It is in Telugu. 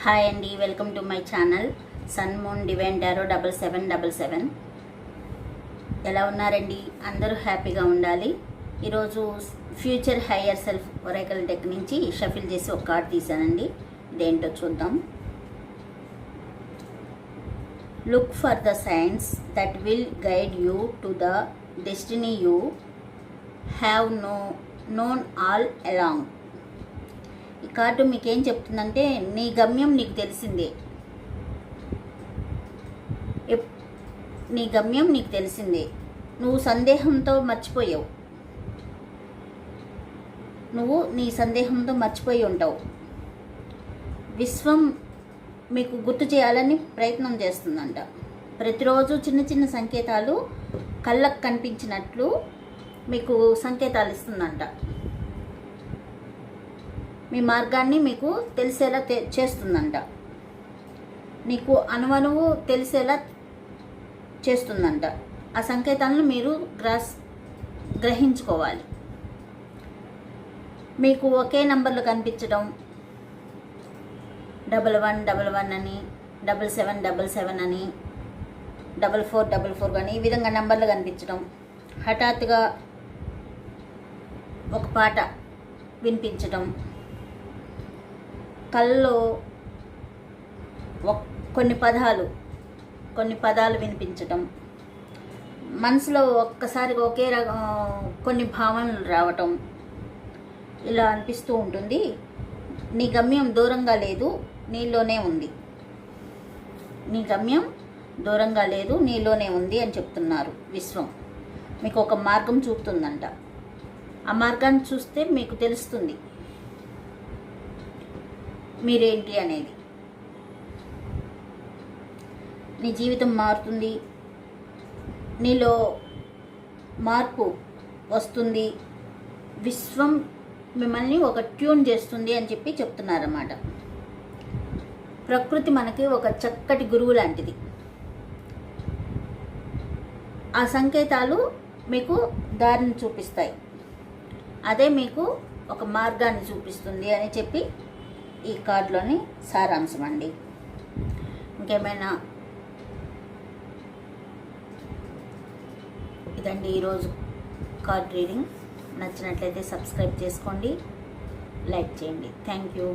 హాయ్ అండి, welcome to my channel sun moon divine tarot 7777. ఎలా ఉన్నారండి? అందరూ హ్యాపీగా ఉండాలి. ఈరోజు future higher self oracle deck నుంచి షఫిల్ చేసి ఒక కార్డ్ తీసానండి. ఇదేంటో చూద్దాం. Look for the signs that will guide you to the destiny you have known all along. ఈ కార్డు మీకేం చెప్తుందంటే, నీ గమ్యం నీకు తెలిసిందే. నీ గమ్యం నీకు తెలిసిందే. నువ్వు సందేహంతో మర్చిపోయావు. నువ్వు నీ సందేహంతో మర్చిపోయి ఉంటావు. విశ్వం మీకు గుర్తు చేయాలని ప్రయత్నం చేస్తుందంట. ప్రతిరోజు చిన్న చిన్న సంకేతాలు కళ్ళకు కనిపించినట్లు మీకు సంకేతాలు ఇస్తుందంట. మీ మార్గాన్ని మీకు తెలిసేలా చేస్తుందంట. నీకు అనువనువు తెలిసేలా చేస్తుందంట. ఆ సంకేతాలను మీరు గ్రహించుకోవాలి. మీకు ఒకే నంబర్లు కనిపించడం, 1111 అని, 7777 అని, 4444 అని, ఈ విధంగా నంబర్లు కనిపించడం, హఠాత్తుగా ఒక పాట వినిపించడం, కళ్ళలో కొన్ని పదాలు వినిపించటం, మనసులో ఒక్కసారిగా ఒకే కొన్ని భావనలు రావటం, ఇలా అనిపిస్తూ ఉంటుంది. నీ గమ్యం దూరంగా లేదు, నీలోనే ఉంది. నీ గమ్యం దూరంగా లేదు, నీలోనే ఉంది అని చెప్తున్నారు విశ్వం. మీకు ఒక మార్గం చూపుతుందంట. ఆ మార్గాన్ని చూస్తే మీకు తెలుస్తుంది మీరేంటి అనేది. నీ జీవితం మారుతుంది, నీలో మార్పు వస్తుంది. విశ్వం మిమ్మల్ని ఒక ట్యూన్ చేస్తుంది అని చెప్పి చెప్తున్నారన్నమాట. ప్రకృతి మనకి ఒక చక్కటి గురువు లాంటిది. ఆ సంకేతాలు మీకు దారిని చూపిస్తాయి. అదే మీకు ఒక మార్గాన్ని చూపిస్తుంది అని చెప్పి ఈ కార్డులోని సారాంశం అండి. ఇంకేమైనా ఇదండి ఈరోజు కార్డ్ రీడింగ్. నచ్చినట్లయితే సబ్స్క్రైబ్ చేసుకోండి, లైక్ చేయండి. Thank you.